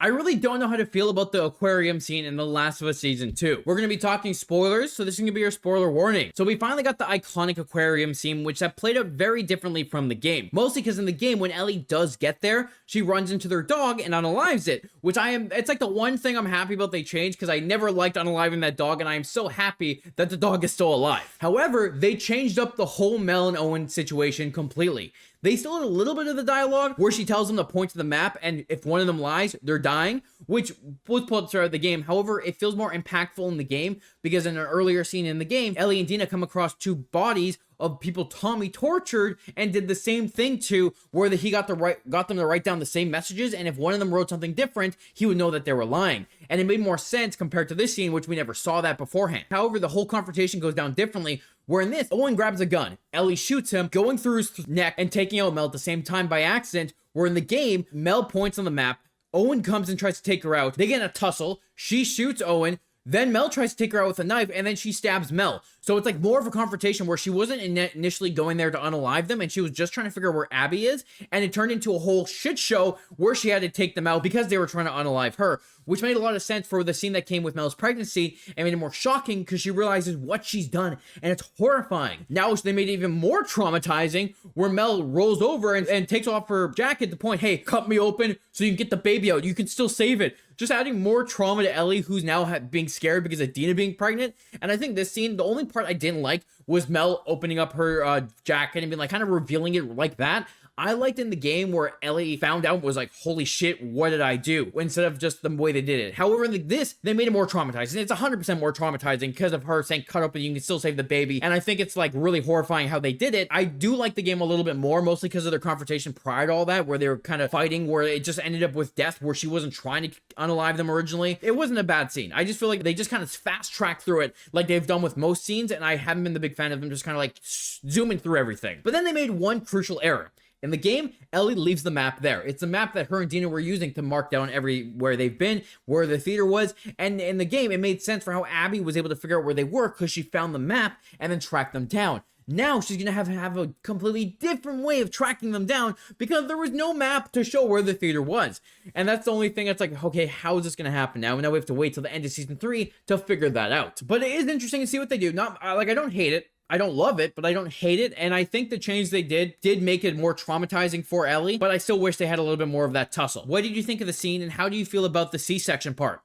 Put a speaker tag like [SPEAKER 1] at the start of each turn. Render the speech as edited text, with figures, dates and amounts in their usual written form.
[SPEAKER 1] I really don't know how to feel about the aquarium scene in The Last of Us Season 2. We're going to be talking spoilers, so this is going to be your spoiler warning. So we finally got the iconic aquarium scene, which that played out very differently from the game. Mostly because in the game, when Ellie does get there, she runs into their dog and unalives it, which it's like the one thing I'm happy about they changed, because I never liked unaliving that dog, and I am so happy that the dog is still alive. However, they changed up the whole Mel and Owen situation completely. They still had a little bit of the dialogue where she tells them to point to the map, and if one of them lies, they're dying, which was pulled up throughout the game. However, it feels more impactful in the game because in an earlier scene in the game, Ellie and Dina come across two bodies of people Tommy tortured and did the same thing to, where he got them to write down the same messages, and if one of them wrote something different, he would know that they were lying. And it made more sense compared to this scene, which we never saw that beforehand. However, the whole confrontation goes down differently, where in this, Owen grabs a gun, Ellie shoots him, going through his neck and taking out Mel at the same time by accident, where in the game, Mel points on the map, Owen comes and tries to take her out, they get in a tussle, she shoots Owen, then Mel tries to take her out with a knife, and then she stabs Mel. So it's like more of a confrontation where she wasn't initially going there to unalive them, and she was just trying to figure out where Abby is, and it turned into a whole shit show where she had to take them out because they were trying to unalive her, which made a lot of sense for the scene that came with Mel's pregnancy, and made it more shocking because she realizes what she's done, and it's horrifying. Now they made it even more traumatizing, where Mel rolls over and takes off her jacket to point, hey, cut me open so you can get the baby out, you can still save it. Just adding more trauma to Ellie, who's now being scared because of Dina being pregnant. And I think this scene, the only part I didn't like was Mel opening up her jacket and being like kind of revealing it like that. I liked in the game where Ellie found out, was like, holy shit, what did I do? Instead of just the way they did it. However, in this, they made it more traumatizing. It's 100% more traumatizing because of her saying cut open, you can still save the baby. And I think it's like really horrifying how they did it. I do like the game a little bit more, mostly because of their confrontation prior to all that, where they were kind of fighting, where it just ended up with death, where she wasn't trying to unalive them originally. It wasn't a bad scene. I just feel like they just kind of fast track through it like they've done with most scenes, and I haven't been the big fan of them just kind of like zooming through everything. But then they made one crucial error. In the game, Ellie leaves the map there. It's a map that her and Dina were using to mark down everywhere they've been, where the theater was, and in the game, it made sense for how Abby was able to figure out where they were because she found the map and then tracked them down. Now she's gonna have a completely different way of tracking them down because there was no map to show where the theater was. And that's the only thing that's like, okay, how is this gonna happen now? And now we have to wait till the end of season 3 to figure that out. But it is interesting to see what they do. Not like I don't hate it. I don't love it, but I don't hate it. And I think the change they did make it more traumatizing for Ellie, but I still wish they had a little bit more of that tussle. What did you think of the scene, and how do you feel about the C-section part?